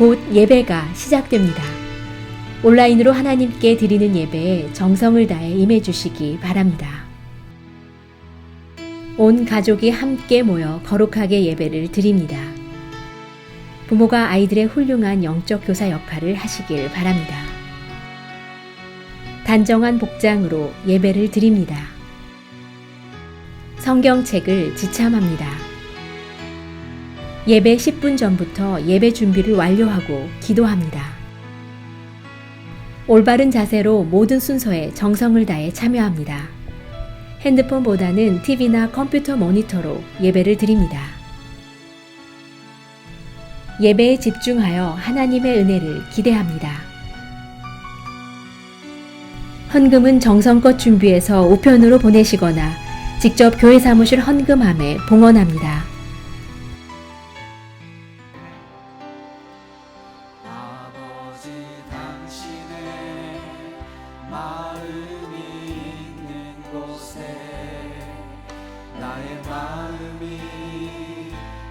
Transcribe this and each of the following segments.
곧 예배가 시작됩니다. 온라인으로 하나님께 드리는 예배에 정성을 다해 임해 주시기 바랍니다. 온 가족이 함께 모여 거룩하게 예배를 드립니다. 부모가 아이들의 훌륭한 영적 교사 역할을 하시길 바랍니다. 단정한 복장으로 예배를 드립니다. 성경책을 지참합니다. 예배 10분 전부터 예배 준비를 완료하고 기도합니다. 올바른 자세로 모든 순서에 정성을 다해 참여합니다. 핸드폰보다는 TV나 컴퓨터 모니터로 예배를 드립니다. 예배에 집중하여 하나님의 은혜를 기대합니다. 헌금은 정성껏 준비해서 우편으로 보내시거나 직접 교회 사무실 헌금함에 봉헌합니다. 아버지 당신의 마음이 있는 곳에 나의 마음이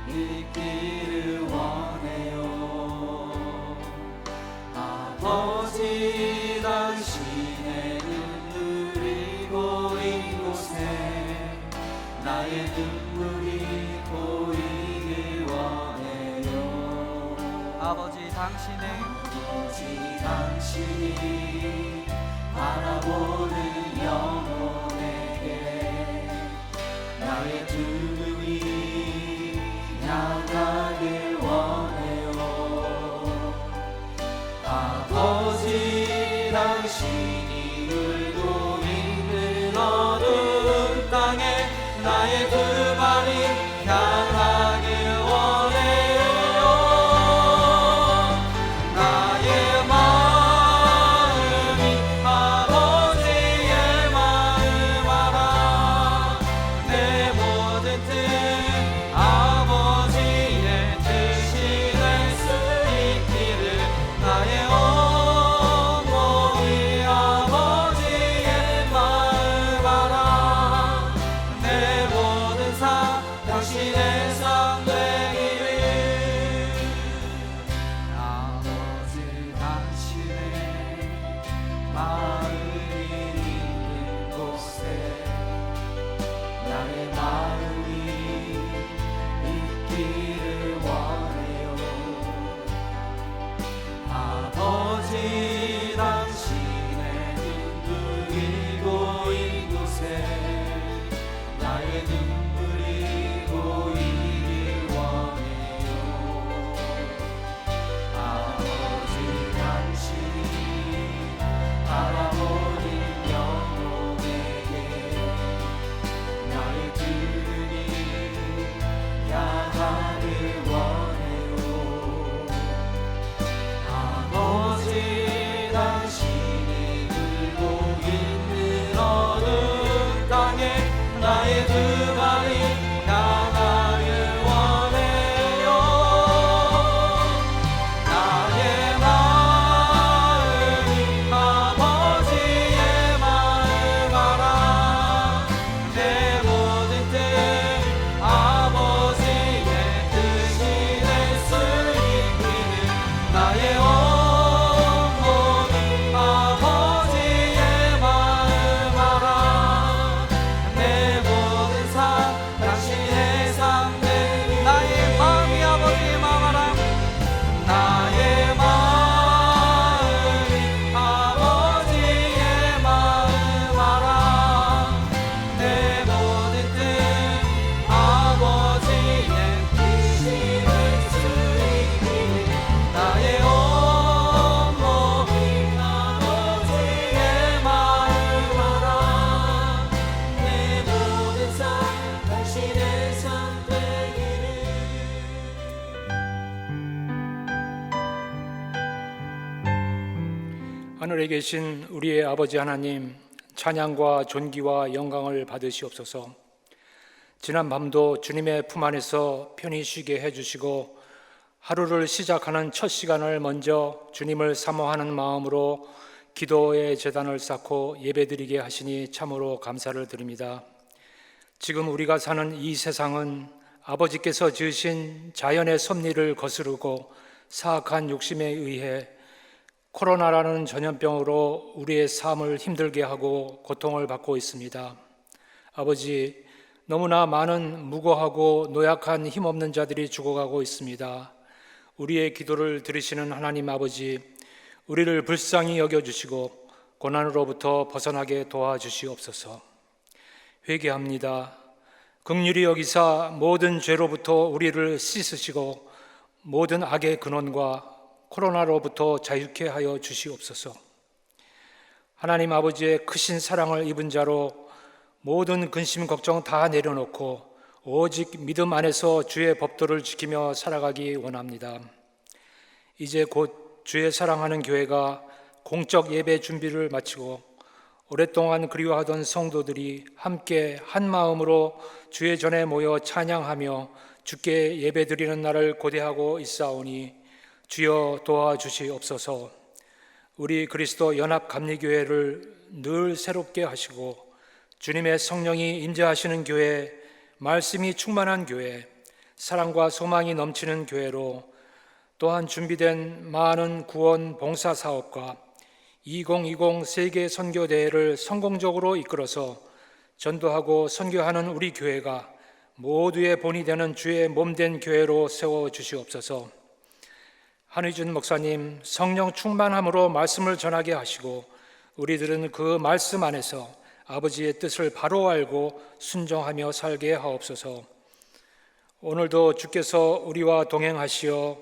있기를 원해요. 아버지 당신의 눈물이 고인 곳에 나의 눈물이 고이길 원해요. 아버지 당신이 바라보는 영혼에게 나의 두 눈이 향하길 원해요. 아버지 당신이 울고 있는 어두운 땅에 나의 두 발이 향하길 원해요. 나의 마음이 아버지의 마음 알아. 내 모든 뜻 아버지의 뜻이 될 수 있기를 나의 온 몸이 아버지의 마음 알아. 내 모든 삶 당신의 삶 되기를. 아버지 당신의 마음이 있는 곳에 나의 마음이 있기를 원해요. 아버지 당신의 눈물이 고인 곳에 나의 눈물이 고이길 원해요. 아버지 당신이 바라보는 영혼에게 나의 두 눈이 향하길 원해요. 아버지 당신이 울고 있는 어느 땅에 나의 두 발이 향하길 원해요. 나의 마음이 아버지의 마음 알아. 내 모든 뜻 아버지의 뜻이 될 수 있기를 나의 온 몸이 아버지의 마음 알아. 내 모든 삶 당신의 삶 되기를. 나의 마음이 아버지의 마음 알아. 나의 마음이 아버지의 마음 알아. 내 모든 뜻 아버지의 뜻이 될 수 있기를 나의 온 몸이 아버지의 마음 알아. 내 모든 삶 당신의 삶 되기를. 하늘에 계신 우리의 아버지 하나님, 찬양과 존귀와 영광을 받으시옵소서. 지난 밤도 주님의 품 안에서 편히 쉬게 해주시고 하루를 시작하는 첫 시간을 먼저 주님을 사모하는 마음으로 기도의 제단을 쌓고 예배드리게 하시니 참으로 감사를 드립니다. 지금 우리가 사는 이 세상은 아버지께서 지으신 자연의 섭리를 거스르고 사악한 욕심에 의해 코로나라는 전염병으로 우리의 삶을 힘들게 하고 고통을 받고 있습니다. 아버지, 너무나 많은 무고하고 노약한 힘없는 자들이 죽어가고 있습니다. 우리의 기도를 들으시는 하나님 아버지, 우리를 불쌍히 여겨주시고 고난으로부터 벗어나게 도와주시옵소서. 회개합니다. 긍휼히 여기사 모든 죄로부터 우리를 씻으시고 모든 악의 근원과 코로나로부터 자유케 하여 주시옵소서. 하나님 아버지의 크신 사랑을 입은 자로 모든 근심 걱정 다 내려놓고 오직 믿음 안에서 주의 법도를 지키며 살아가기 원합니다. 이제 곧 주의 사랑하는 교회가 공적 예배 준비를 마치고 오랫동안 그리워하던 성도들이 함께 한 마음으로 주의 전에 모여 찬양하며 주께 예배드리는 날을 고대하고 있사오니 주여 도와주시옵소서. 우리 그리스도 연합감리교회를 늘 새롭게 하시고 주님의 성령이 임재하시는 교회, 말씀이 충만한 교회, 사랑과 소망이 넘치는 교회로 또한 준비된 많은 구원 봉사 사업과 2020 세계 선교대회를 성공적으로 이끌어서 전도하고 선교하는 우리 교회가 모두의 본이 되는 주의 몸된 교회로 세워주시옵소서. 한의준 목사님, 성령 충만함으로 말씀을 전하게 하시고 우리들은 그 말씀 안에서 아버지의 뜻을 바로 알고 순종하며 살게 하옵소서. 오늘도 주께서 우리와 동행하시어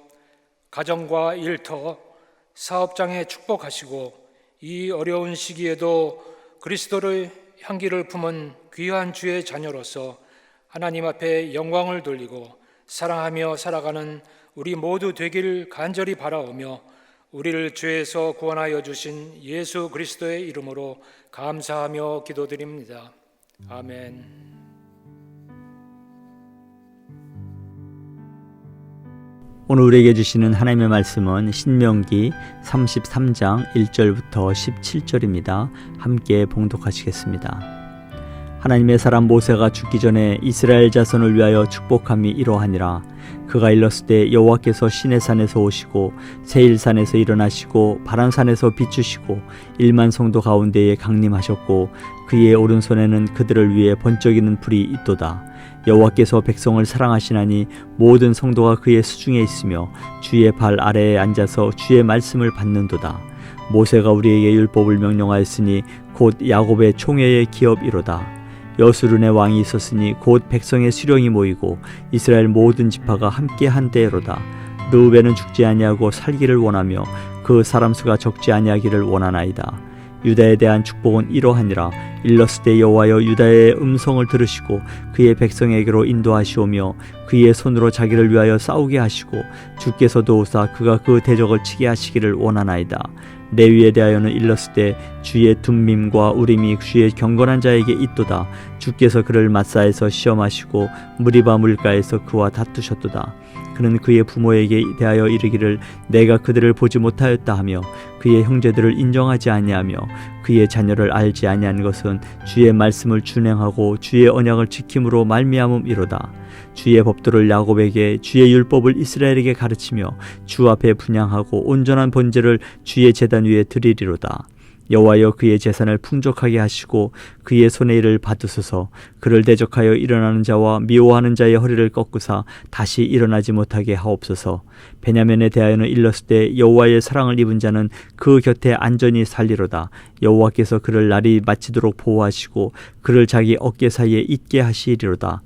가정과 일터, 사업장에 축복하시고 이 어려운 시기에도 그리스도의 향기를 품은 귀한 주의 자녀로서 하나님 앞에 영광을 돌리고 사랑하며 살아가는 우리 모두 되길 간절히 바라오며 우리를 죄에서 구원하여 주신 예수 그리스도의 이름으로 감사하며 기도드립니다. 아멘. 오늘 우리에게 주시는 하나님의 말씀은 신명기 33장 1절부터 17절입니다. 함께 봉독하시겠습니다. 하나님의 사람 모세가 죽기 전에 이스라엘 자손을 위하여 축복함이 이러하니라. 그가 일렀을 때 여호와께서 시내산에서 오시고 세일산에서 일어나시고 바란산에서 비추시고 1만 성도 가운데에 강림하셨고 그의 오른손에는 그들을 위해 번쩍이는 불이 있도다. 여호와께서 백성을 사랑하시나니 모든 성도가 그의 수중에 있으며 주의 발 아래에 앉아서 주의 말씀을 받는도다. 모세가 우리에게 율법을 명령하였으니 곧 야곱의 총회의 기업이로다. 여수른의 왕이 있었으니 곧 백성의 수령이 모이고 이스라엘 모든 지파가 함께 한 때로다. 르우벤은 죽지 아니하고 살기를 원하며 그 사람 수가 적지 아니하기를 원하나이다. 유다에 대한 축복은 이러하니라. 일렀을 때 여호와여 유다의 음성을 들으시고 그의 백성에게로 인도하시오며 그의 손으로 자기를 위하여 싸우게 하시고 주께서 도우사 그가 그 대적을 치게 하시기를 원하나이다. 레위에 대하여는 일렀을 때 주의 둠밈과 우림이 주의 경건한 자에게 있도다. 주께서 그를 마사에서 시험하시고 무리바 물가에서 그와 다투셨도다. 그는 그의 부모에게 대하여 이르기를 내가 그들을 보지 못하였다 하며 그의 형제들을 인정하지 아니하며 그의 자녀를 알지 아니한 것은 주의 말씀을 준행하고 주의 언약을 지킴으로 말미암음이로다. 주의 법도를 야곱에게 주의 율법을 이스라엘에게 가르치며 주 앞에 분향하고 온전한 번제를 주의 제단 위에 드리리로다. 여호와여 그의 재산을 풍족하게 하시고 그의 손의 일을 받으소서. 그를 대적하여 일어나는 자와 미워하는 자의 허리를 꺾으사 다시 일어나지 못하게 하옵소서. 베냐민에 대하여는 일렀을 때 여호와의 사랑을 입은 자는 그 곁에 안전히 살리로다. 여호와께서 그를 날이 마치도록 보호하시고 그를 자기 어깨 사이에 있게 하시리로다.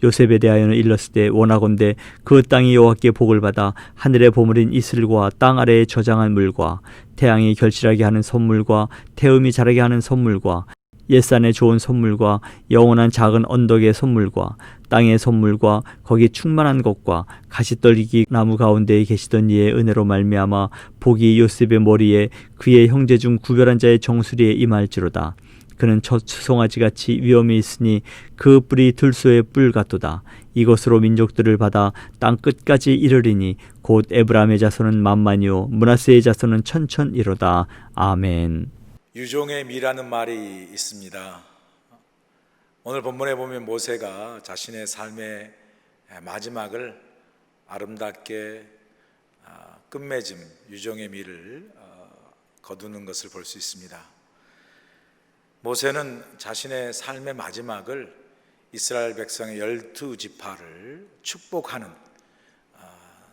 요셉에 대하여는 일렀을 때 원하건대 그 땅이 여호와께 복을 받아 하늘의 보물인 이슬과 땅 아래에 저장한 물과 태양이 결실하게 하는 선물과 태음이 자라게 하는 선물과 옛산의 좋은 선물과 영원한 작은 언덕의 선물과 땅의 선물과 거기 충만한 것과 가시떨기 나무 가운데에 계시던 이의 은혜로 말미암아 복이 요셉의 머리에 그의 형제 중 구별한 자의 정수리에 임할지로다. 그는 첫 수송아지같이 위엄이 있으니 그 뿔이 들소의 뿔 같도다. 이것으로 민족들을 받아 땅 끝까지 이르리니 곧 에브라임의 자손은 만만이요 므낫세의 자손은 천천이로다. 아멘. 유종의 미라는 말이 있습니다. 오늘 본문에 보면 모세가 자신의 삶의 마지막을 아름답게 끝맺음, 유종의 미를 거두는 것을 볼 수 있습니다. 모세는 자신의 삶의 마지막을 이스라엘 백성의 12지파를 축복하는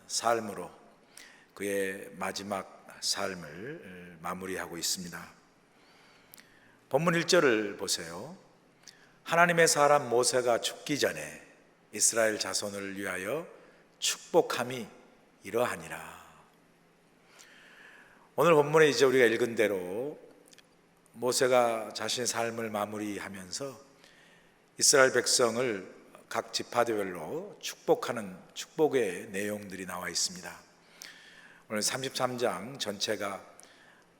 삶으로 그의 마지막 삶을 마무리하고 있습니다. 본문 1절을 보세요. 하나님의 사람 모세가 죽기 전에 이스라엘 자손을 위하여 축복함이 이러하니라. 오늘 본문에 이제 우리가 읽은 대로 모세가 자신의 삶을 마무리하면서 이스라엘 백성을 각 지파별로 축복하는 축복의 내용들이 나와 있습니다. 오늘 33장 전체가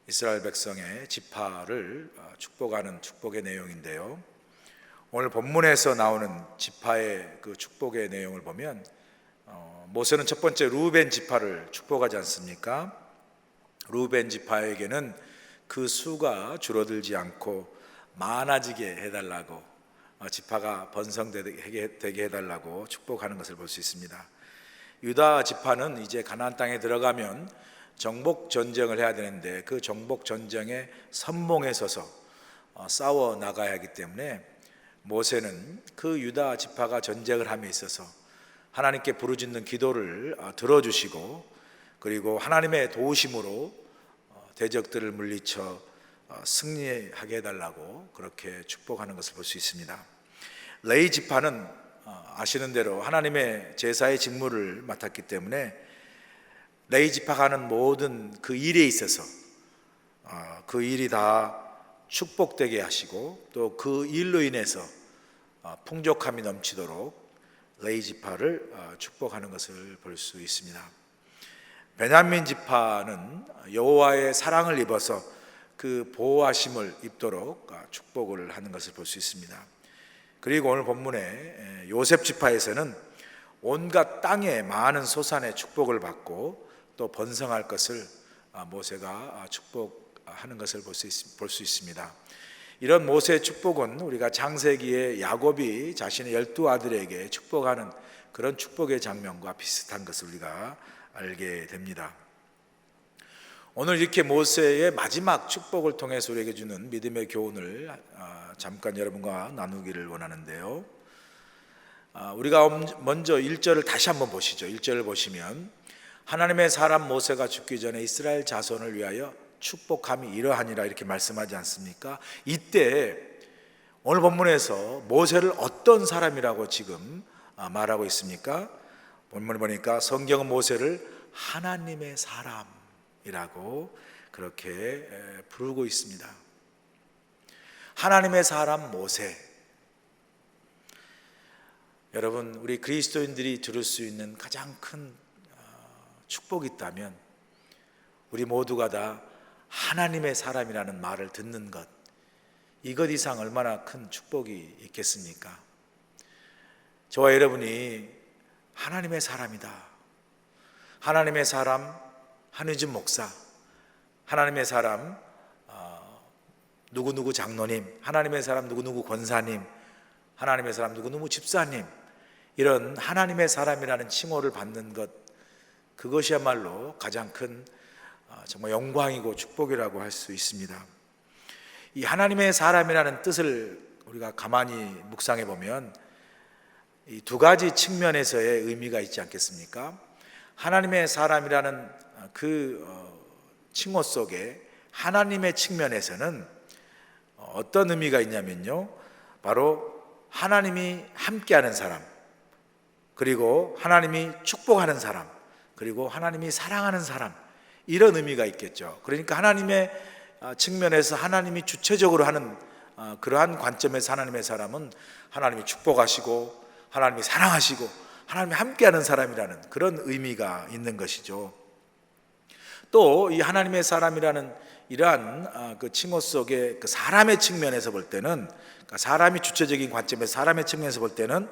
이스라엘 백성의 지파를 축복하는 축복의 내용인데요. 오늘 본문에서 나오는 지파의 그 축복의 내용을 보면 모세는 첫 번째 루벤 지파를 축복하지 않습니까? 루벤 지파에게는 그 수가 줄어들지 않고 많아지게 해달라고, 지파가 번성되게 해달라고 축복하는 것을 볼 수 있습니다. 유다 지파는 이제 가나안 땅에 들어가면 정복 전쟁을 해야 되는데 그 정복 전쟁의 선봉에 서서 싸워 나가야 하기 때문에 모세는 그 유다 지파가 전쟁을 함에 있어서 하나님께 부르짖는 기도를 들어주시고, 그리고 하나님의 도우심으로 대적들을 물리쳐 승리하게 해달라고 그렇게 축복하는 것을 볼 수 있습니다. 레위 지파는 아시는 대로 하나님의 제사의 직무를 맡았기 때문에 레위 지파가 하는 모든 그 일에 있어서 그 일이 다 축복되게 하시고, 또 그 일로 인해서 풍족함이 넘치도록 레위 지파를 축복하는 것을 볼 수 있습니다. 베냐민 지파는 여호와의 사랑을 입어서 그 보호하심을 입도록 축복을 하는 것을 볼 수 있습니다. 그리고 오늘 본문에 요셉 지파에서는 온갖 땅의 많은 소산의 축복을 받고 또 번성할 것을 모세가 축복하는 것을 볼 수 있습니다. 이런 모세의 축복은 우리가 창세기에 야곱이 자신의 12아들에게 축복하는 그런 축복의 장면과 비슷한 것을 우리가 알게 됩니다. 오늘 이렇게 모세의 마지막 축복을 통해서 우리에게 주는 믿음의 교훈을 잠깐 여러분과 나누기를 원하는데요. 우리가 먼저 1절을 다시 한번 보시죠. 1절을 보시면 하나님의 사람 모세가 죽기 전에 이스라엘 자손을 위하여 축복함이 이러하니라 이렇게 말씀하지 않습니까? 이때 오늘 본문에서 모세를 어떤 사람이라고 지금 말하고 있습니까? 본문을 보니까 성경은 모세를 하나님의 사람이라고 그렇게 부르고 있습니다. 하나님의 사람 모세. 여러분, 우리 그리스도인들이 들을 수 있는 가장 큰 축복이 있다면 우리 모두가 다 하나님의 사람이라는 말을 듣는 것, 이것 이상 얼마나 큰 축복이 있겠습니까? 저와 여러분이 하나님의 사람이다, 하나님의 사람 한의준 목사, 하나님의 사람 누구누구 장로님, 하나님의 사람 누구누구 권사님, 하나님의 사람 누구누구 집사님, 이런 하나님의 사람이라는 칭호를 받는 것, 그것이야말로 가장 큰 정말 영광이고 축복이라고 할 수 있습니다. 이 하나님의 사람이라는 뜻을 우리가 가만히 묵상해 보면 이 두 가지 측면에서의 의미가 있지 않겠습니까? 하나님의 사람이라는 그 칭호 속에 하나님의 측면에서는 어떤 의미가 있냐면요, 바로 하나님이 함께하는 사람, 그리고 하나님이 축복하는 사람, 그리고 하나님이 사랑하는 사람, 이런 의미가 있겠죠. 그러니까 하나님의 측면에서 하나님이 주체적으로 하는 그러한 관점에서 하나님의 사람은 하나님이 축복하시고 하나님이 사랑하시고 하나님이 함께하는 사람이라는 그런 의미가 있는 것이죠. 또 이 하나님의 사람이라는 이러한 그 칭호 속에 그 사람의 측면에서 볼 때는, 그러니까 사람이 주체적인 관점에서 사람의 측면에서 볼 때는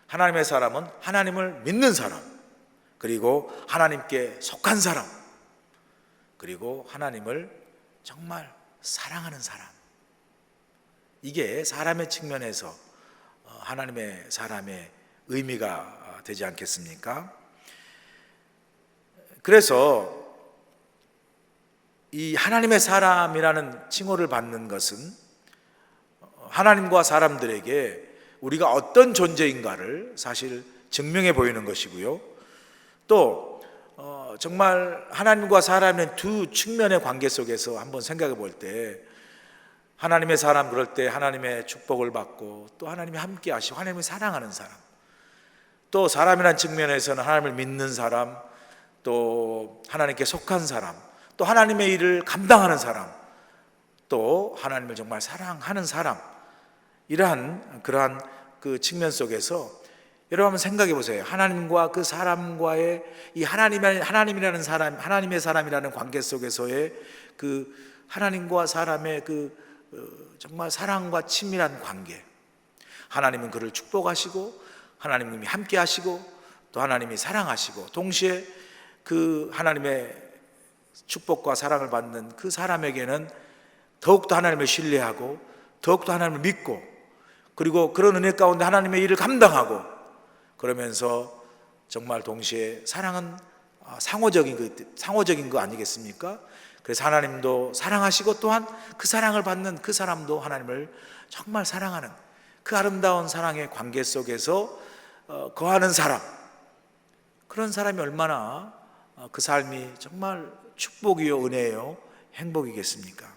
하나님의 사람은 하나님을 믿는 사람, 그리고 하나님께 속한 사람, 그리고 하나님을 정말 사랑하는 사람, 이게 사람의 측면에서 하나님의 사람의 의미가 되지 않겠습니까? 그래서 이 하나님의 사람이라는 칭호를 받는 것은 하나님과 사람들에게 우리가 어떤 존재인가를 사실 증명해 보이는 것이고요. 또 정말 하나님과 사람의 두 측면의 관계 속에서 한번 생각해 볼 때, 하나님의 사람 그럴 때 하나님의 축복을 받고 또 하나님이 함께 하시고 하나님을 사랑하는 사람, 또 사람이라는 측면에서는 하나님을 믿는 사람, 또 하나님께 속한 사람, 또 하나님의 일을 감당하는 사람, 또 하나님을 정말 사랑하는 사람, 이러한 그러한 그 측면 속에서 여러분 한번 생각해 보세요. 하나님과 그 사람과의 이 하나님이라는 사람, 하나님의 사람이라는 관계 속에서의 그 하나님과 사람의 그 정말 사랑과 친밀한 관계. 하나님은 그를 축복하시고 하나님이 함께 하시고 또 하나님이 사랑하시고, 동시에 그 하나님의 축복과 사랑을 받는 그 사람에게는 더욱더 하나님을 신뢰하고 더욱더 하나님을 믿고, 그리고 그런 은혜 가운데 하나님의 일을 감당하고, 그러면서 정말 동시에 사랑은 상호적인 거 아니겠습니까? 그래서 하나님도 사랑하시고 또한 그 사랑을 받는 그 사람도 하나님을 정말 사랑하는 그 아름다운 사랑의 관계 속에서 거하는 사람, 그런 사람이 얼마나 그 삶이 정말 축복이요 은혜요 행복이겠습니까?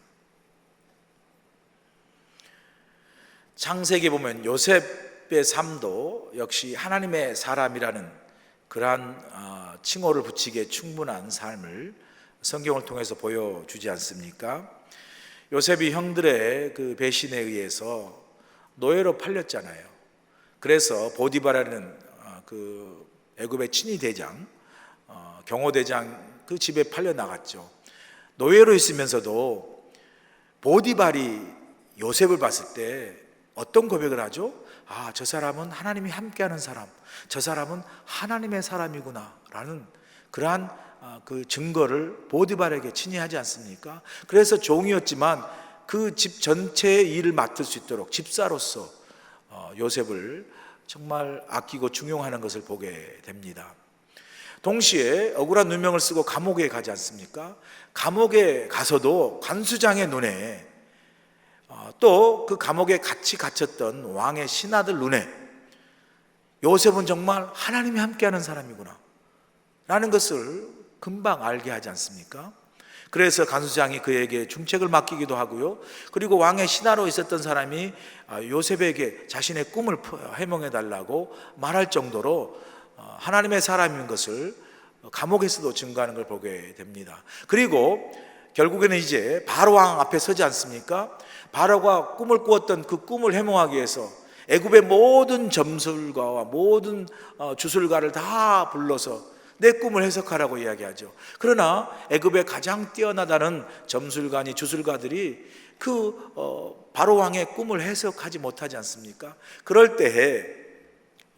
창세기에 보면 요셉의 삶도 역시 하나님의 사람이라는 그러한 칭호를 붙이기에 충분한 삶을 성경을 통해서 보여주지 않습니까? 요셉이 형들의 그 배신에 의해서 노예로 팔렸잖아요. 그래서 보디바라는 그 애굽의 친위 대장, 경호대장 그 집에 팔려 나갔죠. 노예로 있으면서도 보디발이 요셉을 봤을 때 어떤 고백을 하죠? 아, 저 사람은 하나님이 함께하는 사람, 저 사람은 하나님의 사람이구나 라는 그러한 그 증거를 보디발에게 친히하지 않습니까? 그래서 종이었지만 그 집 전체의 일을 맡을 수 있도록 집사로서 요셉을 정말 아끼고 중용하는 것을 보게 됩니다. 동시에 억울한 누명을 쓰고 감옥에 가지 않습니까? 감옥에 가서도 관수장의 눈에, 또 그 감옥에 같이 갇혔던 왕의 신하들 눈에 요셉은 정말 하나님이 함께하는 사람이구나 라는 것을 금방 알게 하지 않습니까? 그래서 간수장이 그에게 중책을 맡기기도 하고요. 그리고 왕의 신하로 있었던 사람이 요셉에게 자신의 꿈을 해몽해 달라고 말할 정도로 하나님의 사람인 것을 감옥에서도 증거하는 걸 보게 됩니다. 그리고 결국에는 이제 바로 왕 앞에 서지 않습니까? 바로가 꿈을 꾸었던 그 꿈을 해몽하기 위해서 애굽의 모든 점술가와 모든 주술가를 다 불러서 내 꿈을 해석하라고 이야기하죠. 그러나 애굽의 가장 뛰어나다는 점술가니 주술가들이 그 바로 왕의 꿈을 해석하지 못하지 않습니까? 그럴 때에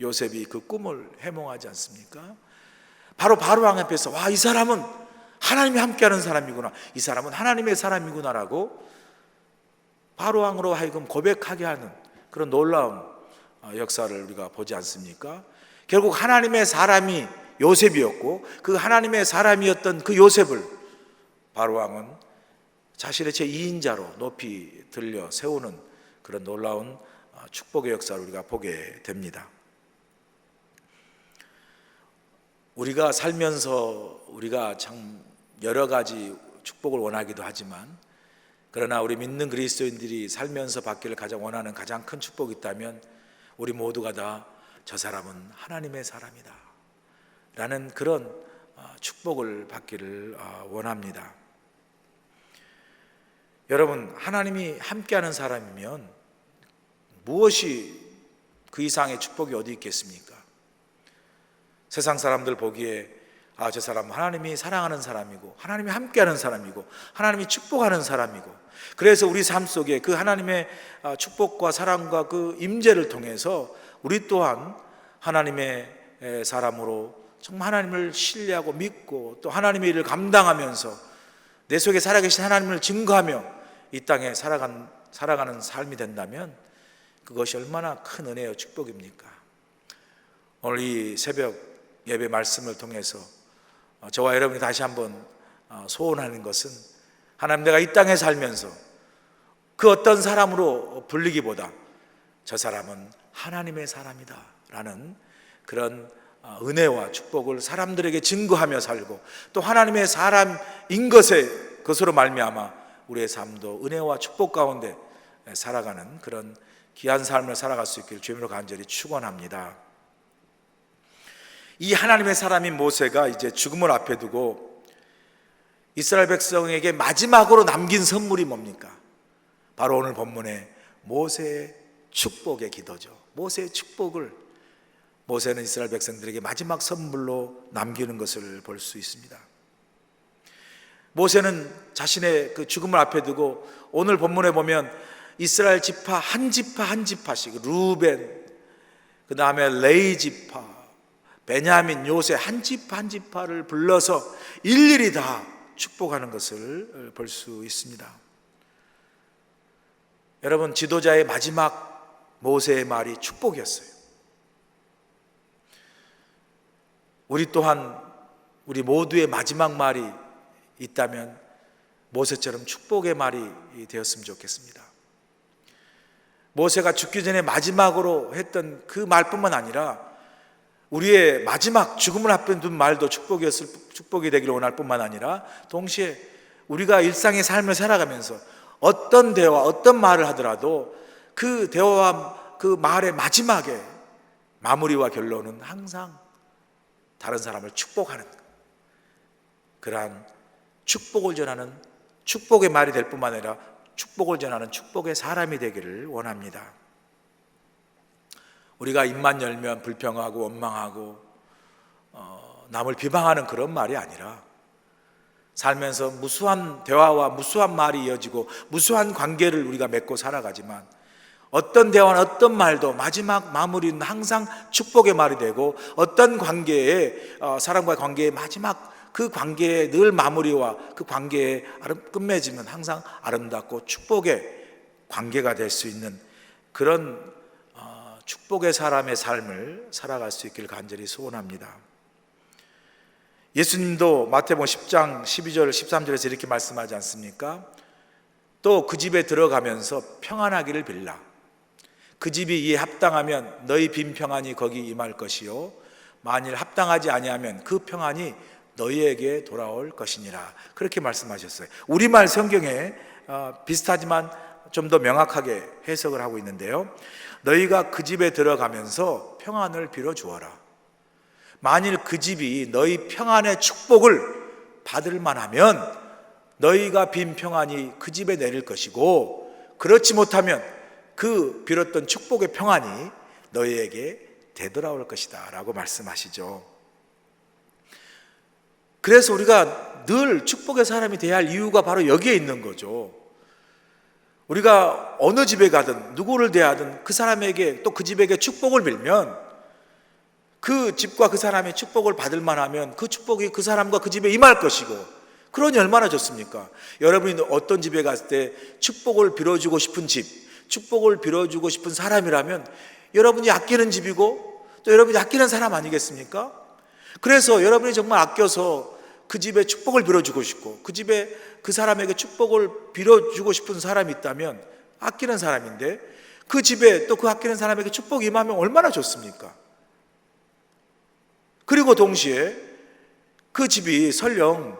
요셉이 그 꿈을 해몽하지 않습니까? 바로 왕 앞에서 와, 이 사람은 하나님이 함께하는 사람이구나, 이 사람은 하나님의 사람이구나라고 바로 왕으로 하여금 고백하게 하는 그런 놀라운 역사를 우리가 보지 않습니까? 결국 하나님의 사람이 요셉이었고 그 하나님의 사람이었던 그 요셉을 바로 왕은 자신의 제2인자로 높이 들려 세우는 그런 놀라운 축복의 역사를 우리가 보게 됩니다. 우리가 살면서 우리가 참 여러 가지 축복을 원하기도 하지만, 그러나 우리 믿는 그리스도인들이 살면서 받기를 가장 원하는 가장 큰 축복이 있다면 우리 모두가 다 저 사람은 하나님의 사람이다 라는 그런 축복을 받기를 원합니다. 여러분, 하나님이 함께하는 사람이면 무엇이 그 이상의 축복이 어디 있겠습니까? 세상 사람들 보기에 저 사람은 하나님이 사랑하는 사람이고 하나님이 함께하는 사람이고 하나님이 축복하는 사람이고, 그래서 우리 삶 속에 그 하나님의 축복과 사랑과 그 임재를 통해서 우리 또한 하나님의 사람으로 정말 하나님을 신뢰하고 믿고 또 하나님의 일을 감당하면서 내 속에 살아계신 하나님을 증거하며 이 땅에 살아가는 삶이 된다면 그것이 얼마나 큰 은혜와 축복입니까? 오늘 이 새벽 예배 말씀을 통해서 저와 여러분이 다시 한번 소원하는 것은 하나님, 내가 이 땅에 살면서 그 어떤 사람으로 불리기보다 저 사람은 하나님의 사람이다 라는 그런 은혜와 축복을 사람들에게 증거하며 살고, 또 하나님의 사람인 것으로 말미암아 우리의 삶도 은혜와 축복 가운데 살아가는 그런 귀한 삶을 살아갈 수 있기를 주님으로 간절히 축원합니다. 이 하나님의 사람인 모세가 이제 죽음을 앞에 두고 이스라엘 백성에게 마지막으로 남긴 선물이 뭡니까? 바로 오늘 본문의 모세의 축복의 기도죠. 모세의 축복을 모세는 이스라엘 백성들에게 마지막 선물로 남기는 것을 볼 수 있습니다. 모세는 자신의 그 죽음을 앞에 두고 오늘 본문에 보면 이스라엘 지파 한 지파씩 루벤, 그 다음에 레위 지파, 베냐민, 요셉 한 지파를 불러서 일일이 다 축복하는 것을 볼 수 있습니다. 여러분, 지도자의 마지막 모세의 말이 축복이었어요. 우리 또한 우리 모두의 마지막 말이 있다면 모세처럼 축복의 말이 되었으면 좋겠습니다. 모세가 죽기 전에 마지막으로 했던 그 말뿐만 아니라 우리의 마지막 죽음을 앞에 둔 말도 축복이 되기를 원할 뿐만 아니라 동시에 우리가 일상의 삶을 살아가면서 어떤 대화, 어떤 말을 하더라도 그 대화와 그 말의 마지막에 마무리와 결론은 항상 다른 사람을 축복하는, 그러한 축복을 전하는 축복의 말이 될 뿐만 아니라 축복을 전하는 축복의 사람이 되기를 원합니다. 우리가 입만 열면 불평하고 원망하고 남을 비방하는 그런 말이 아니라 살면서 무수한 대화와 무수한 말이 이어지고 무수한 관계를 우리가 맺고 살아가지만 어떤 대화나 어떤 말도 마지막 마무리는 항상 축복의 말이 되고, 어떤 관계에 사람과의 관계의 마지막 그 관계의 늘 마무리와 그 관계의 끝맺음은 항상 아름답고 축복의 관계가 될 수 있는 그런 축복의 사람의 삶을 살아갈 수 있기를 간절히 소원합니다. 예수님도 마태복음 10장 12절 13절에서 이렇게 말씀하지 않습니까? 또 그 집에 들어가면서 평안하기를 빌라. 그 집이 이에 합당하면 너희 빈 평안이 거기 임할 것이요 만일 합당하지 아니하면 그 평안이 너희에게 돌아올 것이니라. 그렇게 말씀하셨어요. 우리말 성경에 비슷하지만 좀 더 명확하게 해석을 하고 있는데요, 너희가 그 집에 들어가면서 평안을 빌어 주어라. 만일 그 집이 너희 평안의 축복을 받을 만하면 너희가 빈 평안이 그 집에 내릴 것이고, 그렇지 못하면 그 빌었던 축복의 평안이 너희에게 되돌아올 것이다 라고 말씀하시죠. 그래서 우리가 늘 축복의 사람이 되어야 할 이유가 바로 여기에 있는 거죠. 우리가 어느 집에 가든 누구를 대하든 그 사람에게 또 그 집에게 축복을 빌면 그 집과 그 사람의 축복을 받을 만하면 그 축복이 그 사람과 그 집에 임할 것이고, 그러니 얼마나 좋습니까? 여러분이 어떤 집에 갔을 때 축복을 빌어주고 싶은 집, 축복을 빌어주고 싶은 사람이라면 여러분이 아끼는 집이고 또 여러분이 아끼는 사람 아니겠습니까? 그래서 여러분이 정말 아껴서 그 집에 축복을 빌어주고 싶고 그 집에 그 사람에게 축복을 빌어주고 싶은 사람이 있다면 아끼는 사람인데, 그 집에 또 그 아끼는 사람에게 축복이 임하면 얼마나 좋습니까? 그리고 동시에 그 집이 설령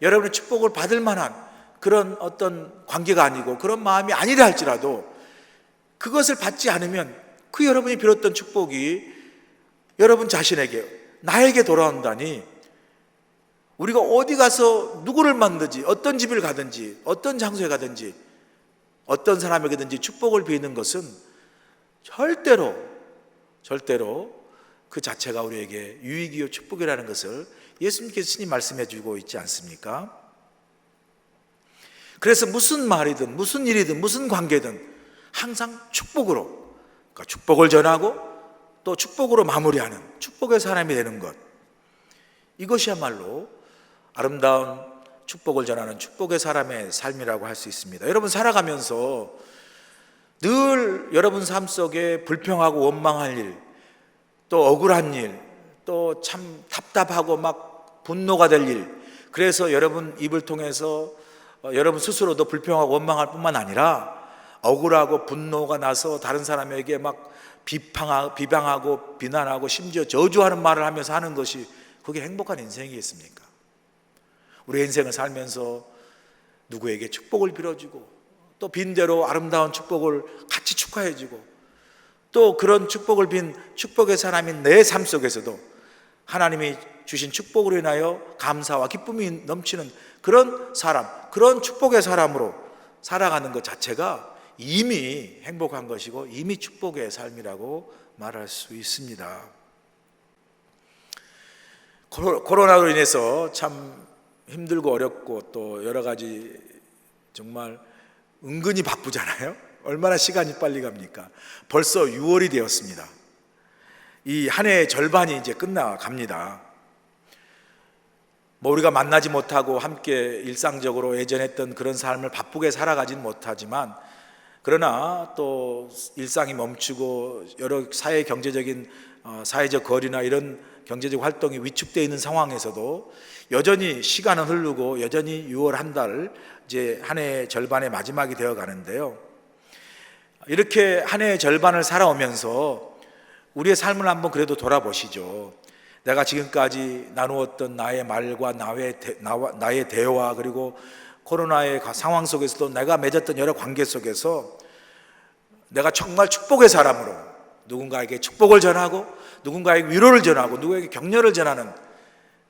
여러분의 축복을 받을 만한 그런 어떤 관계가 아니고 그런 마음이 아니라 할지라도 그것을 받지 않으면 그 여러분이 빌었던 축복이 여러분 자신에게, 나에게 돌아온다니, 우리가 어디 가서 누구를 만나든지 어떤 집을 가든지 어떤 장소에 가든지 어떤 사람에게든지 축복을 비는 것은 절대로 그 자체가 우리에게 유익이요 축복이라는 것을 예수님께서 친히 말씀해 주고 있지 않습니까? 그래서 무슨 말이든 무슨 일이든 무슨 관계든 항상 축복으로, 그러니까 축복을 전하고 또 축복으로 마무리하는 축복의 사람이 되는 것, 이것이야말로 아름다운 축복을 전하는 축복의 사람의 삶이라고 할 수 있습니다. 여러분 살아가면서 늘 여러분 삶 속에 불평하고 원망할 일, 또 억울한 일, 또 참 답답하고 막 분노가 될 일, 그래서 여러분 입을 통해서 여러분 스스로도 불평하고 원망할 뿐만 아니라 억울하고 분노가 나서 다른 사람에게 막 비방하고 비난하고 심지어 저주하는 말을 하면서 하는 것이 그게 행복한 인생이겠습니까? 우리 인생을 살면서 누구에게 축복을 빌어주고 또 빈대로 아름다운 축복을 같이 축하해주고 또 그런 축복을 빈 축복의 사람인 내 삶 속에서도 하나님이 주신 축복으로 인하여 감사와 기쁨이 넘치는 그런 사람, 그런 축복의 사람으로 살아가는 것 자체가 이미 행복한 것이고 이미 축복의 삶이라고 말할 수 있습니다. 코로나로 인해서 참 힘들고 어렵고 또 여러 가지 정말 은근히 바쁘잖아요. 얼마나 시간이 빨리 갑니까? 벌써 6월이 되었습니다. 이 한 해의 절반이 이제 끝나갑니다. 뭐 우리가 만나지 못하고 함께 일상적으로 예전에 했던 그런 삶을 바쁘게 살아가진 못하지만 그러나 또 일상이 멈추고 여러 사회 경제적인 사회적 거리나 이런 경제적 활동이 위축되어 있는 상황에서도 여전히 시간은 흐르고 여전히 6월 한 달 이제 한 해의 절반의 마지막이 되어 가는데요. 이렇게 한 해의 절반을 살아오면서 우리의 삶을 한번 그래도 돌아보시죠. 내가 지금까지 나누었던 나의 말과 나의 대화 그리고 코로나의 상황 속에서도 내가 맺었던 여러 관계 속에서 내가 정말 축복의 사람으로 누군가에게 축복을 전하고 누군가에게 위로를 전하고 누구에게 격려를 전하는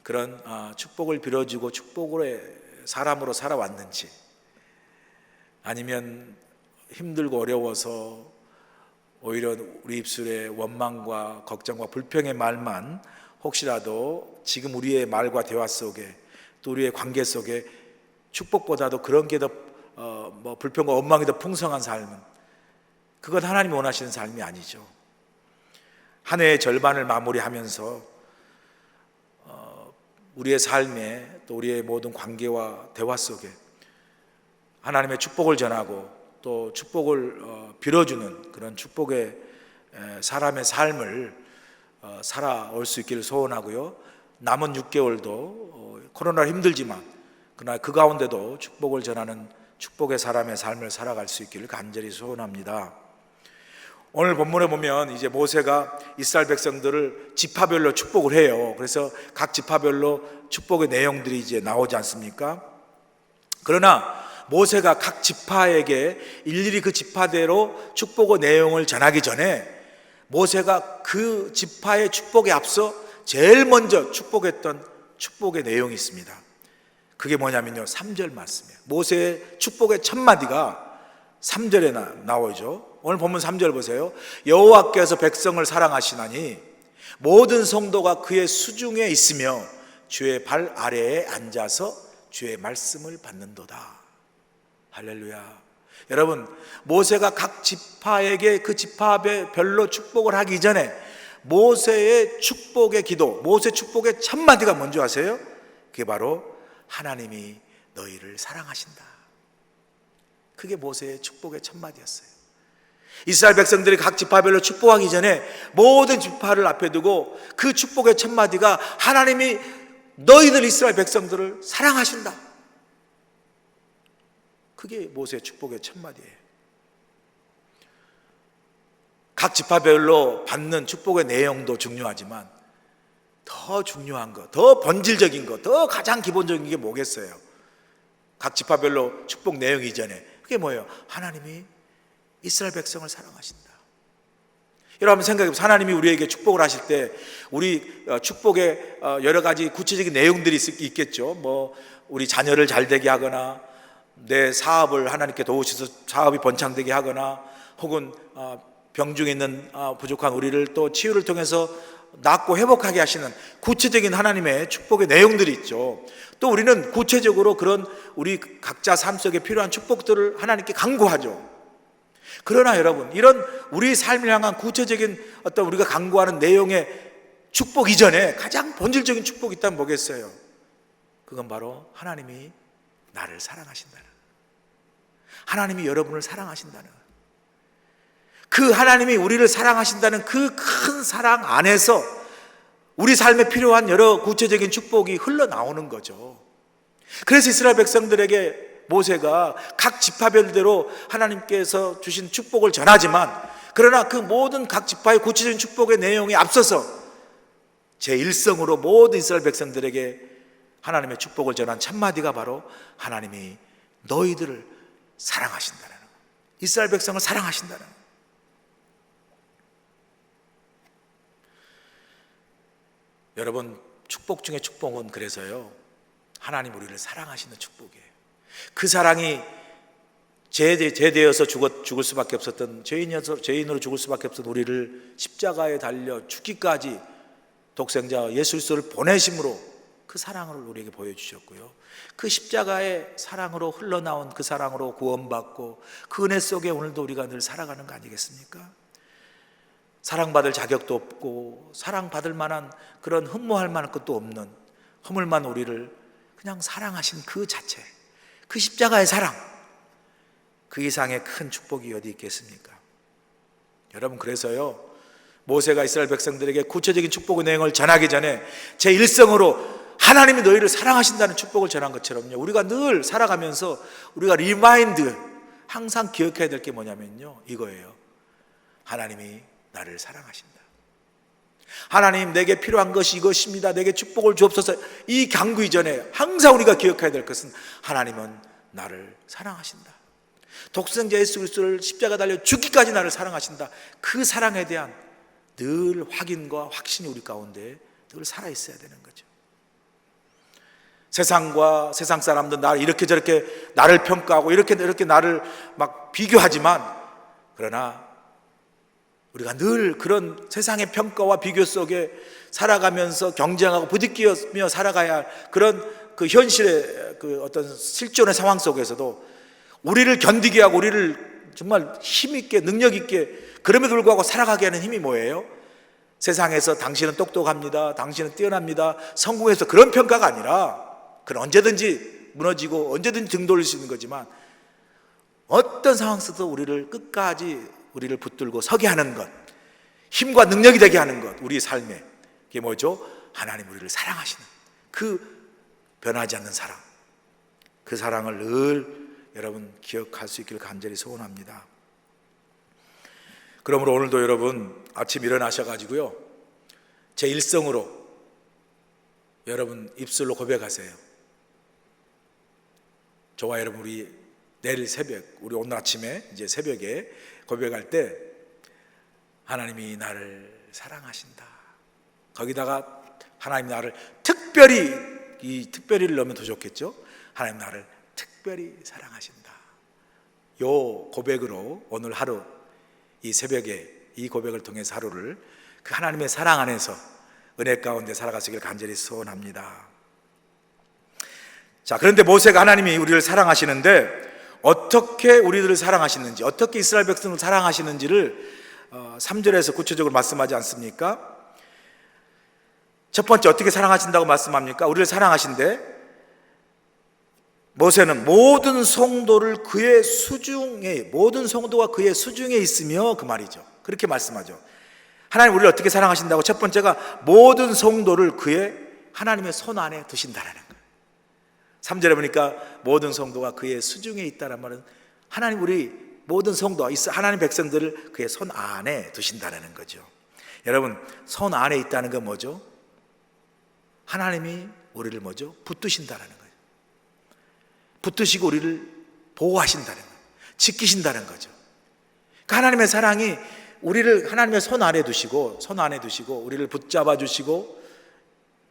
그런 축복을 빌어주고 축복의 사람으로 살아왔는지 아니면 힘들고 어려워서 오히려 우리 입술에 원망과 걱정과 불평의 말만 혹시라도 지금 우리의 말과 대화 속에 또 우리의 관계 속에 축복보다도 그런 게 더 불평과 원망이 더 풍성한 삶은 그건 하나님이 원하시는 삶이 아니죠. 한 해의 절반을 마무리하면서 우리의 삶에 또 우리의 모든 관계와 대화 속에 하나님의 축복을 전하고 또 축복을 빌어주는 그런 축복의 사람의 삶을 살아올 수 있기를 소원하고요. 남은 6개월도 코로나로 힘들지만 그러나 그 가운데도 축복을 전하는 축복의 사람의 삶을 살아갈 수 있기를 간절히 소원합니다. 오늘 본문에 보면 이제 모세가 이스라엘 백성들을 지파별로 축복을 해요. 그래서 각 지파별로 축복의 내용들이 이제 나오지 않습니까? 그러나 모세가 각 지파에게 일일이 그 지파대로 축복의 내용을 전하기 전에 모세가 그 지파의 축복에 앞서 제일 먼저 축복했던 축복의 내용이 있습니다. 그게 뭐냐면요, 3절 말씀이에요. 모세의 축복의 첫 마디가 3절에 나오죠. 오늘 본문 3절 보세요. 여호와께서 백성을 사랑하시나니 모든 성도가 그의 수중에 있으며 주의 발 아래에 앉아서 주의 말씀을 받는도다. 할렐루야. 여러분, 모세가 각 지파에게 그 지파별로 축복을 하기 전에 모세의 축복의 기도, 모세 축복의 첫 마디가 뭔지 아세요? 그게 바로 하나님이 너희를 사랑하신다. 그게 모세의 축복의 첫 마디였어요. 이스라엘 백성들이 각 지파별로 축복하기 전에 모든 지파를 앞에 두고 그 축복의 첫 마디가 하나님이 너희들 이스라엘 백성들을 사랑하신다. 그게 모세의 축복의 첫 마디예요. 각 지파별로 받는 축복의 내용도 중요하지만 더 중요한 것, 더 본질적인 것, 더 가장 기본적인 게 뭐겠어요? 각 지파별로 축복 내용 이전에 그게 뭐예요? 하나님이 이스라엘 백성을 사랑하신다. 여러분 한번 생각해 보세요. 하나님이 우리에게 축복을 하실 때 우리 축복의 여러 가지 구체적인 내용들이 있겠죠. 뭐 우리 자녀를 잘 되게 하거나 내 사업을 하나님께 도우셔서 사업이 번창되게 하거나 혹은 병중에 있는 부족한 우리를 또 치유를 통해서 낫고 회복하게 하시는 구체적인 하나님의 축복의 내용들이 있죠. 또 우리는 구체적으로 그런 우리 각자 삶 속에 필요한 축복들을 하나님께 간구하죠. 그러나 여러분, 이런 우리 삶을 향한 구체적인 어떤 우리가 간구하는 내용의 축복 이전에 가장 본질적인 축복이 있다면 뭐겠어요? 그건 바로 하나님이 나를 사랑하신다는, 하나님이 여러분을 사랑하신다는, 그 하나님이 우리를 사랑하신다는 그 큰 사랑 안에서 우리 삶에 필요한 여러 구체적인 축복이 흘러나오는 거죠. 그래서 이스라엘 백성들에게 모세가 각 지파별대로 하나님께서 주신 축복을 전하지만, 그러나 그 모든 각 지파의 구체적인 축복의 내용에 앞서서 제1성으로 모든 이스라엘 백성들에게 하나님의 축복을 전한 첫마디가 바로 하나님이 너희들을 사랑하신다는 것, 이스라엘 백성을 사랑하신다는 것. 여러분, 축복 중에 축복은 그래서요, 하나님 우리를 사랑하시는 축복이에요. 그 사랑이 제되어서 죽을 수밖에 없었던, 죄인으로 죽을 수밖에 없었던 우리를 십자가에 달려 죽기까지 독생자 예수 그리스도를 보내심으로 그 사랑을 우리에게 보여주셨고요, 그 십자가의 사랑으로 흘러나온 그 사랑으로 구원받고 그 은혜 속에 오늘도 우리가 늘 살아가는 거 아니겠습니까? 사랑받을 자격도 없고 사랑받을 만한 그런 흠모할 만한 것도 없는 허물만 우리를 그냥 사랑하신 그 자체, 그 십자가의 사랑, 그 이상의 큰 축복이 어디 있겠습니까? 여러분, 그래서요, 모세가 이스라엘 백성들에게 구체적인 축복의 내용을 전하기 전에 제1성으로 하나님이 너희를 사랑하신다는 축복을 전한 것처럼요, 우리가 늘 살아가면서 우리가 리마인드, 항상 기억해야 될 게 뭐냐면요, 이거예요. 하나님이 나를 사랑하신다. 하나님, 내게 필요한 것이 이것입니다. 내게 축복을 주옵소서. 이 강구 이전에 항상 우리가 기억해야 될 것은 하나님은 나를 사랑하신다. 독생자 예수 그리스도를 십자가 달려 죽기까지 나를 사랑하신다. 그 사랑에 대한 늘 확인과 확신이 우리 가운데 늘 살아있어야 되는 거죠. 세상과 세상 사람들 나를 이렇게 저렇게 나를 평가하고 이렇게 나를 막 비교하지만, 그러나 우리가 늘 그런 세상의 평가와 비교 속에 살아가면서 경쟁하고 부딪히며 살아가야 할 그런 그 현실의 그 어떤 실존의 상황 속에서도 우리를 견디게 하고 우리를 정말 힘있게 능력있게 그럼에도 불구하고 살아가게 하는 힘이 뭐예요? 세상에서 당신은 똑똑합니다, 당신은 뛰어납니다, 성공해서 그런 평가가 아니라, 그건 언제든지 무너지고 언제든지 등 돌릴 수 있는 거지만, 어떤 상황 속에서 우리를 끝까지 우리를 붙들고 서게 하는 것, 힘과 능력이 되게 하는 것, 우리의 삶에, 그게 뭐죠? 하나님 우리를 사랑하시는 그 변하지 않는 사랑, 그 사랑을 늘 여러분 기억할 수 있기를 간절히 소원합니다. 그러므로 오늘도 여러분 아침 일어나셔가지고요, 제1성으로 여러분 입술로 고백하세요. 저와 여러분, 우리 내일 새벽, 우리 오늘 아침에 이제 새벽에 고백할 때 하나님이 나를 사랑하신다. 거기다가 하나님 나를 특별히, 이 특별히를 넣으면 더 좋겠죠. 하나님 나를 특별히 사랑하신다. 요 고백으로 오늘 하루, 이 새벽에 이 고백을 통해서 하루를 그 하나님의 사랑 안에서 은혜 가운데 살아가시길 간절히 소원합니다. 자, 그런데 모세가 하나님이 우리를 사랑하시는데 어떻게 우리들을 사랑하시는지, 어떻게 이스라엘 백성을 사랑하시는지를 3절에서 구체적으로 말씀하지 않습니까? 첫 번째, 어떻게 사랑하신다고 말씀합니까? 우리를 사랑하신데 모세는 모든 성도를 그의 수중에, 모든 성도가 그의 수중에 있으며, 그 말이죠. 그렇게 말씀하죠. 하나님 우리를 어떻게 사랑하신다고? 첫 번째가 모든 성도를 그의 하나님의 손 안에 두신다라는 거예요. 3절에 보니까 모든 성도가 그의 수중에 있다는 말은 하나님 우리 모든 성도, 하나님 백성들을 그의 손 안에 두신다는 거죠. 여러분, 손 안에 있다는 건 뭐죠? 하나님이 우리를 뭐죠? 붙드신다는 거예요. 붙드시고 우리를 보호하신다는 거예요. 지키신다는 거죠. 그러니까 하나님의 사랑이 우리를 하나님의 손 안에 두시고 우리를 붙잡아 주시고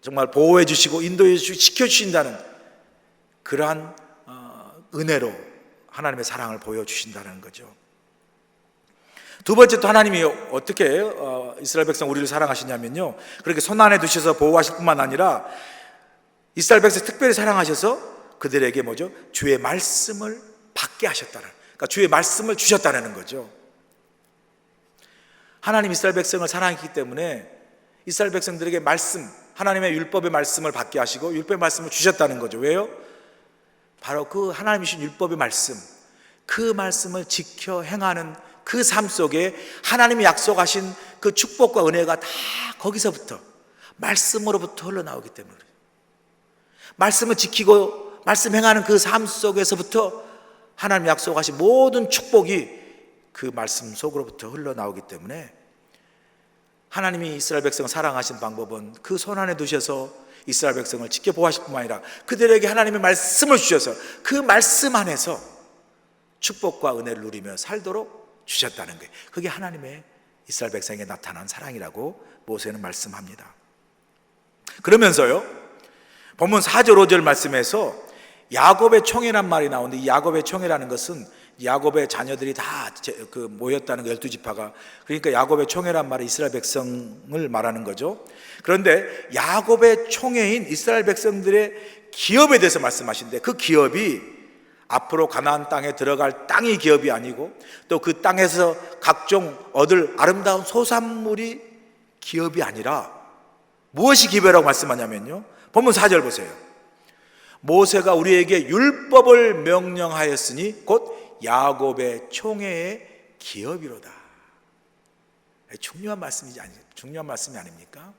정말 보호해 주시고 인도해 주시고 지켜주신다는 그러한 은혜로 하나님의 사랑을 보여주신다는 거죠. 두 번째, 또 하나님이 어떻게 이스라엘 백성 우리를 사랑하시냐면요, 그렇게 손 안에 두셔서 보호하실 뿐만 아니라 이스라엘 백성 특별히 사랑하셔서 그들에게 뭐죠? 주의 말씀을 받게 하셨다는, 그러니까 주의 말씀을 주셨다는 거죠. 하나님 이스라엘 백성을 사랑했기 때문에 이스라엘 백성들에게 말씀, 하나님의 율법의 말씀을 받게 하시고 율법의 말씀을 주셨다는 거죠. 왜요? 바로 그 하나님이 주신 율법의 말씀, 그 말씀을 지켜 행하는 그 삶 속에 하나님이 약속하신 그 축복과 은혜가 다 거기서부터 말씀으로부터 흘러나오기 때문에 그래요. 말씀을 지키고 말씀 행하는 그 삶 속에서부터 하나님 약속하신 모든 축복이 그 말씀 속으로부터 흘러나오기 때문에 하나님이 이스라엘 백성을 사랑하신 방법은 그 손안에 두셔서 이스라엘 백성을 지켜보호하실 뿐만 아니라 그들에게 하나님의 말씀을 주셔서 그 말씀 안에서 축복과 은혜를 누리며 살도록 주셨다는 거예요. 그게 하나님의 이스라엘 백성에게 나타난 사랑이라고 모세는 말씀합니다. 그러면서요, 본문 4절 5절 말씀에서 야곱의 총회란 말이 나오는데, 이 야곱의 총회라는 것은 야곱의 자녀들이 다 모였다는 거, 12지파가. 그러니까 야곱의 총회란 말은 이스라엘 백성을 말하는 거죠. 그런데 야곱의 총회인 이스라엘 백성들의 기업에 대해서 말씀하시는데, 그 기업이 앞으로 가나안 땅에 들어갈 땅이 기업이 아니고 또 그 땅에서 각종 얻을 아름다운 소산물이 기업이 아니라 무엇이 기업이라고 말씀하냐면요, 본문 4절 보세요. 모세가 우리에게 율법을 명령하였으니 곧 야곱의 총회의 기업이로다. 중요한 말씀이 아닙니까?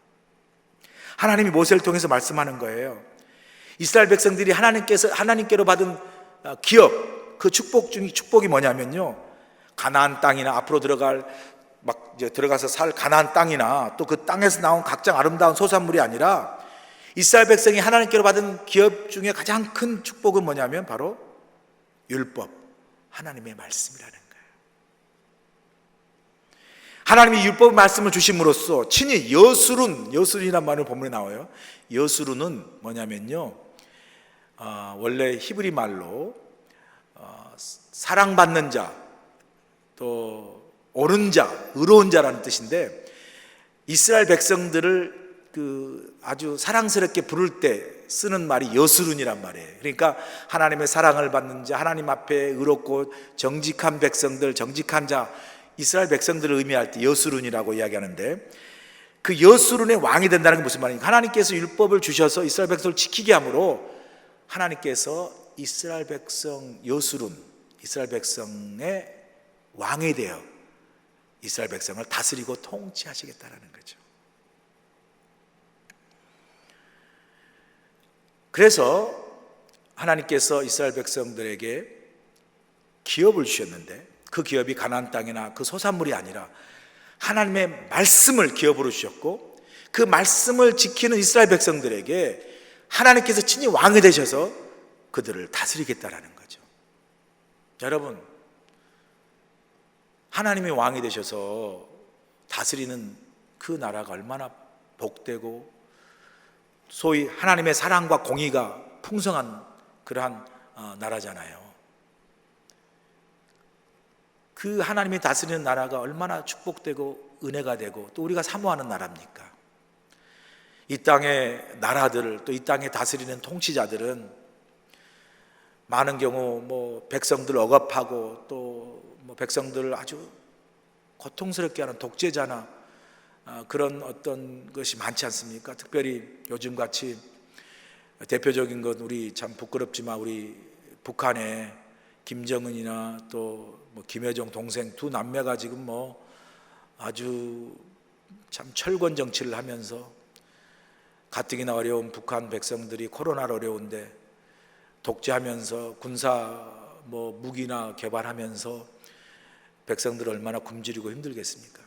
하나님이 모세를 통해서 말씀하는 거예요. 이스라엘 백성들이 하나님께로 받은 기업, 그 축복이 뭐냐면요, 가나안 땅이나 앞으로 들어가서 살 가나안 땅이나 또 그 땅에서 나온 각종 아름다운 소산물이 아니라 이스라엘 백성이 하나님께로 받은 기업 중에 가장 큰 축복은 뭐냐면 바로 율법, 하나님의 말씀이라는 거예요. 하나님이 율법 말씀을 주심으로써 친히 여수룬이란 말을 본문에 나와요. 여수룬은 뭐냐면요, 원래 히브리 말로 사랑받는 자, 또 옳은 자, 의로운 자라는 뜻인데, 이스라엘 백성들을 아주 사랑스럽게 부를 때 쓰는 말이 여수룬이란 말이에요. 그러니까 하나님의 사랑을 받는 자, 하나님 앞에 의롭고 정직한 백성들, 정직한 자, 이스라엘 백성들을 의미할 때 여수룬이라고 이야기하는데, 그 여수룬의 왕이 된다는 게 무슨 말입니까? 하나님께서 율법을 주셔서 이스라엘 백성을 지키게 함으로 하나님께서 이스라엘 백성 여수룬, 이스라엘 백성의 왕이 되어 이스라엘 백성을 다스리고 통치하시겠다는 거죠. 그래서 하나님께서 이스라엘 백성들에게 기업을 주셨는데, 그 기업이 가나안 땅이나 그 소산물이 아니라 하나님의 말씀을 기업으로 주셨고, 그 말씀을 지키는 이스라엘 백성들에게 하나님께서 친히 왕이 되셔서 그들을 다스리겠다라는 거죠. 여러분, 하나님이 왕이 되셔서 다스리는 그 나라가 얼마나 복되고 소위 하나님의 사랑과 공의가 풍성한 그러한 나라잖아요. 그 하나님이 다스리는 나라가 얼마나 축복되고 은혜가 되고 또 우리가 사모하는 나라입니까? 이 땅의 나라들을, 또 이 땅에 다스리는 통치자들은 많은 경우 백성들을 억압하고 또 백성들을 아주 고통스럽게 하는 독재자나 그런 어떤 것이 많지 않습니까? 특별히 요즘같이 대표적인 건, 우리 참 부끄럽지만 우리 북한의 김정은이나 또 김여정 동생 두 남매가 지금 아주 참 철권 정치를 하면서 가뜩이나 어려운 북한 백성들이 코로나로 어려운데 독재하면서 군사 무기나 개발하면서 백성들을 얼마나 굶주리고 힘들겠습니까?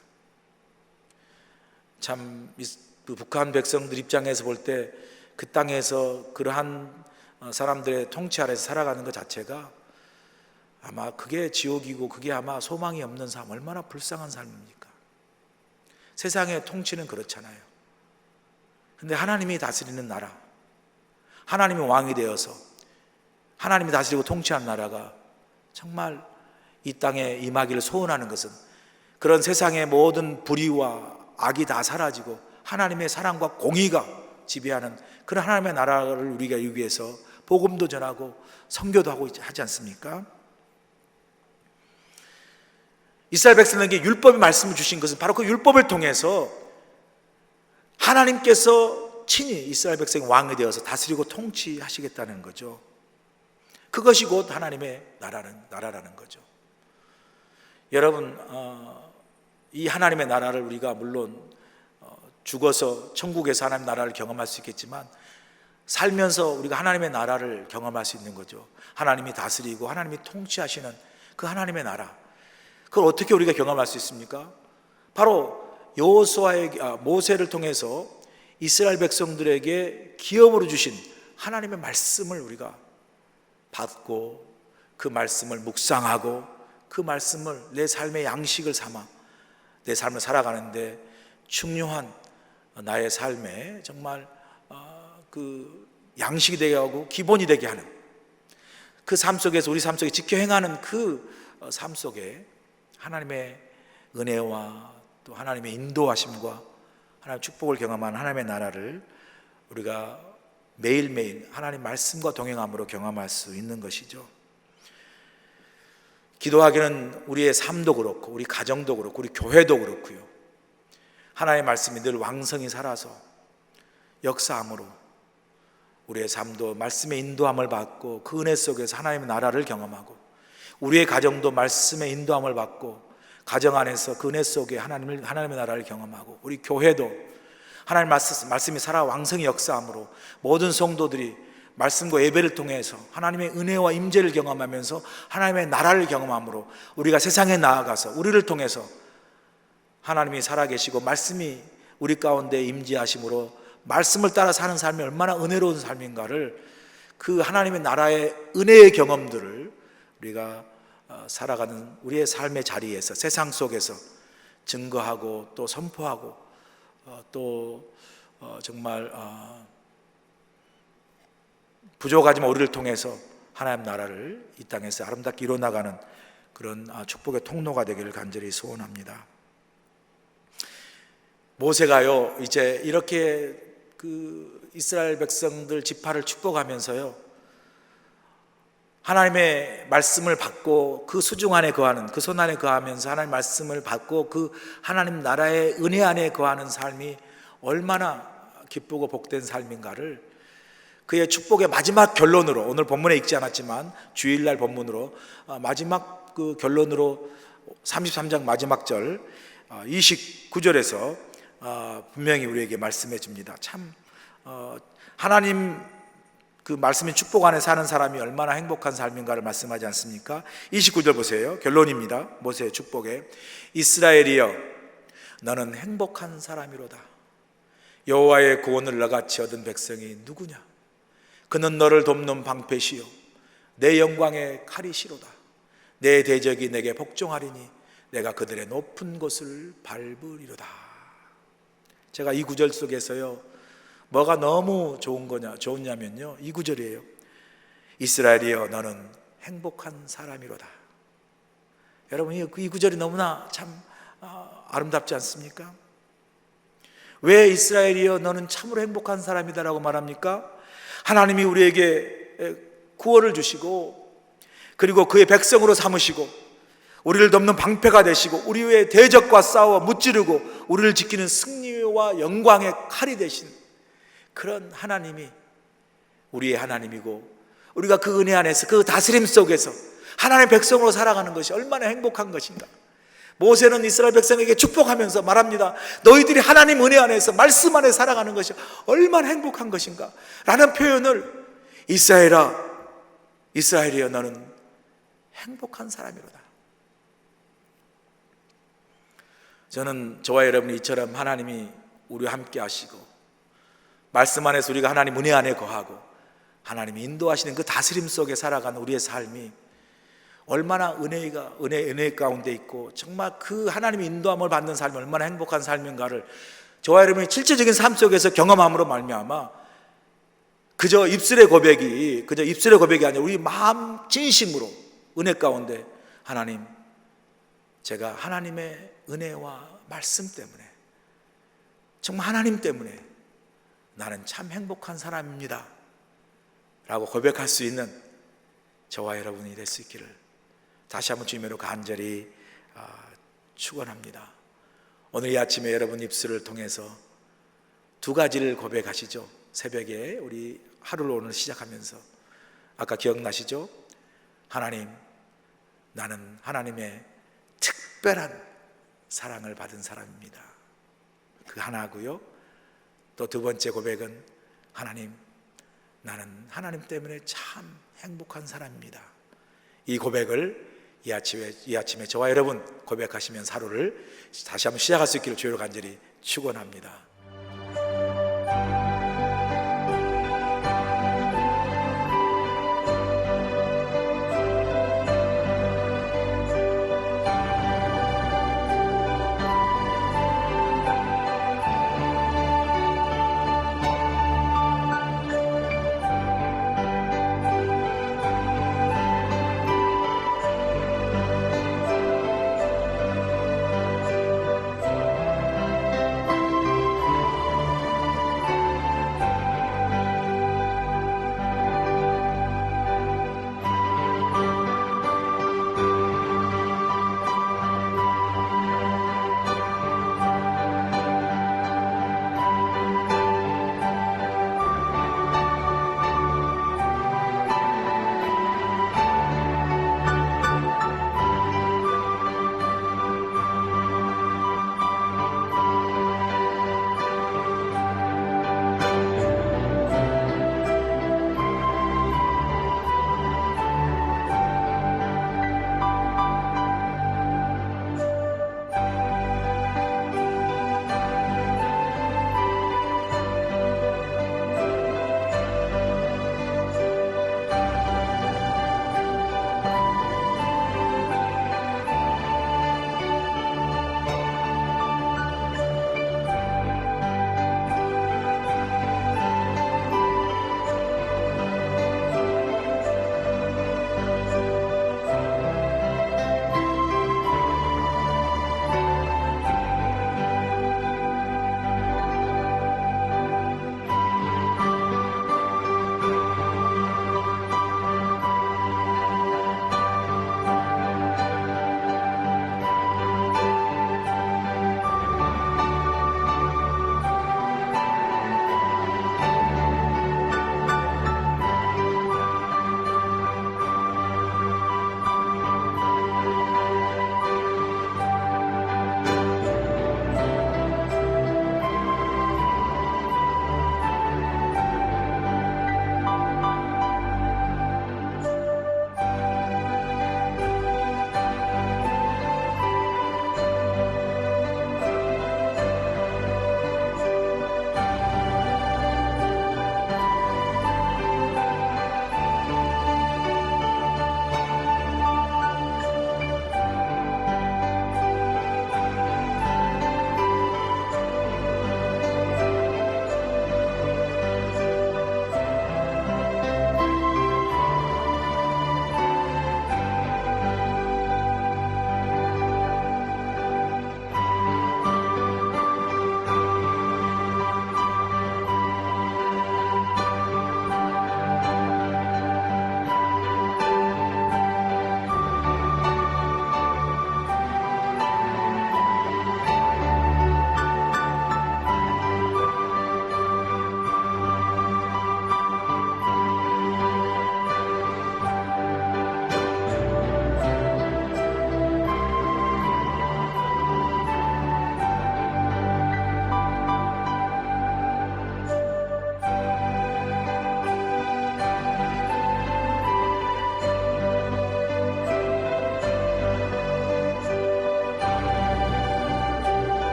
참 북한 백성들 입장에서 볼 때 그 땅에서 그러한 사람들의 통치 아래서 살아가는 것 자체가 아마 그게 지옥이고, 그게 아마 소망이 없는 삶, 얼마나 불쌍한 삶입니까? 세상의 통치는 그렇잖아요. 근데 하나님이 다스리는 나라, 하나님이 왕이 되어서 하나님이 다스리고 통치한 나라가 정말 이 땅에 임하기를 소원하는 것은, 그런 세상의 모든 불의와 악이 다 사라지고 하나님의 사랑과 공의가 지배하는 그런 하나님의 나라를 우리가 이루기 위해서 복음도 전하고 선교도 하고 하지 않습니까? 이스라엘 백성에게 율법의 말씀을 주신 것은 바로 그 율법을 통해서 하나님께서 친히 이스라엘 백성의 왕이 되어서 다스리고 통치하시겠다는 거죠. 그것이 곧 하나님의 나라라는 거죠. 여러분, 이 하나님의 나라를 우리가 물론 죽어서 천국에서 하나님 나라를 경험할 수 있겠지만 살면서 우리가 하나님의 나라를 경험할 수 있는 거죠. 하나님이 다스리고 하나님이 통치하시는 그 하나님의 나라, 그걸 어떻게 우리가 경험할 수 있습니까? 바로 모세를 통해서 이스라엘 백성들에게 기업으로 주신 하나님의 말씀을 우리가 받고 그 말씀을 묵상하고 그 말씀을 내 삶의 양식을 삼아 내 삶을 살아가는데 중요한 나의 삶에 정말 그 양식이 되게 하고 기본이 되게 하는 그 삶 속에서 우리 삶 속에 지켜 행하는 그 삶 속에 하나님의 은혜와 또 하나님의 인도하심과 하나님의 축복을 경험하는 하나님의 나라를 우리가 매일매일 하나님 말씀과 동행함으로 경험할 수 있는 것이죠. 기도하기는 우리의 삶도 그렇고 우리 가정도 그렇고 우리 교회도 그렇고요, 하나님의 말씀이 늘 왕성히 살아서 역사함으로 우리의 삶도 말씀의 인도함을 받고 그 은혜 속에서 하나님의 나라를 경험하고, 우리의 가정도 말씀의 인도함을 받고 가정 안에서 그 은혜 속에 하나님의 나라를 경험하고, 우리 교회도 하나님 말씀이 살아 왕성히 역사함으로 모든 성도들이 말씀과 예배를 통해서 하나님의 은혜와 임재를 경험하면서 하나님의 나라를 경험함으로 우리가 세상에 나아가서 우리를 통해서 하나님이 살아계시고 말씀이 우리 가운데 임재하심으로 말씀을 따라 사는 삶이 얼마나 은혜로운 삶인가를, 그 하나님의 나라의 은혜의 경험들을 우리가 살아가는 우리의 삶의 자리에서 세상 속에서 증거하고 또 선포하고 또 정말 부족하지만 우리를 통해서 하나님 나라를 이 땅에서 아름답게 이뤄나가는 그런 축복의 통로가 되기를 간절히 소원합니다. 모세가요 이제 이렇게 그 이스라엘 백성들 지파를 축복하면서요 하나님의 말씀을 받고 그 수중 안에 거하는, 그 손 안에 거하면서 하나님의 말씀을 받고 그 하나님 나라의 은혜 안에 거하는 삶이 얼마나 기쁘고 복된 삶인가를 그의 축복의 마지막 결론으로, 오늘 본문에 읽지 않았지만 주일날 본문으로 마지막 그 결론으로 33장 마지막 절 29절에서 분명히 우리에게 말씀해 줍니다. 참 하나님 그 말씀의 축복 안에 사는 사람이 얼마나 행복한 삶인가를 말씀하지 않습니까? 29절 보세요. 결론입니다. 모세의 축복에 이스라엘이여 너는 행복한 사람이로다. 여호와의 구원을 너같이 얻은 백성이 누구냐? 그는 너를 돕는 방패시요 내 영광의 칼이시로다. 내 대적이 내게 복종하리니 내가 그들의 높은 곳을 밟으리로다. 제가 이 구절 속에서요 뭐가 너무 좋냐면요 이 구절이에요. 이스라엘이여 너는 행복한 사람이로다. 여러분 이 구절이 너무나 참 아름답지 않습니까? 왜 이스라엘이여 너는 참으로 행복한 사람이다라고 말합니까? 하나님이 우리에게 구원을 주시고 그리고 그의 백성으로 삼으시고 우리를 돕는 방패가 되시고 우리의 대적과 싸워 무찌르고 우리를 지키는 승리와 영광의 칼이 되신 그런 하나님이 우리의 하나님이고, 우리가 그 은혜 안에서 그 다스림 속에서 하나님의 백성으로 살아가는 것이 얼마나 행복한 것인가. 모세는 이스라엘 백성에게 축복하면서 말합니다. 너희들이 하나님 은혜 안에서 말씀 안에 살아가는 것이 얼마나 행복한 것인가 라는 표현을, 이스라엘이여 너는 행복한 사람이로다. 저는 저와 여러분이 이처럼 하나님이 우리와 함께 하시고 말씀 안에서 우리가 하나님 은혜 안에 거하고 하나님이 인도하시는 그 다스림 속에 살아가는 우리의 삶이 얼마나 은혜 가운데 있고 정말 그 하나님의 인도함을 받는 삶이 얼마나 행복한 삶인가를 저와 여러분이 실제적인 삶 속에서 경험함으로 말미암아 그저 입술의 고백이 아니라 우리 마음 진심으로 은혜 가운데 하나님, 제가 하나님의 은혜와 말씀 때문에 정말 하나님 때문에 나는 참 행복한 사람입니다 라고 고백할 수 있는 저와 여러분이 될 수 있기를 다시 한번 주님으로 간절히 축원합니다. 오늘 이 아침에 여러분 입술을 통해서 두 가지를 고백하시죠. 새벽에 우리 하루를 오늘 시작하면서 아까 기억나시죠? 하나님, 나는 하나님의 특별한 사랑을 받은 사람입니다. 그 하나고요. 또 두 번째 고백은 하나님, 나는 하나님 때문에 참 행복한 사람입니다. 이 고백을 이 아침에 저와 여러분 고백하시면서 하루를 다시 한번 시작할 수 있기를 주의로 간절히 축원합니다.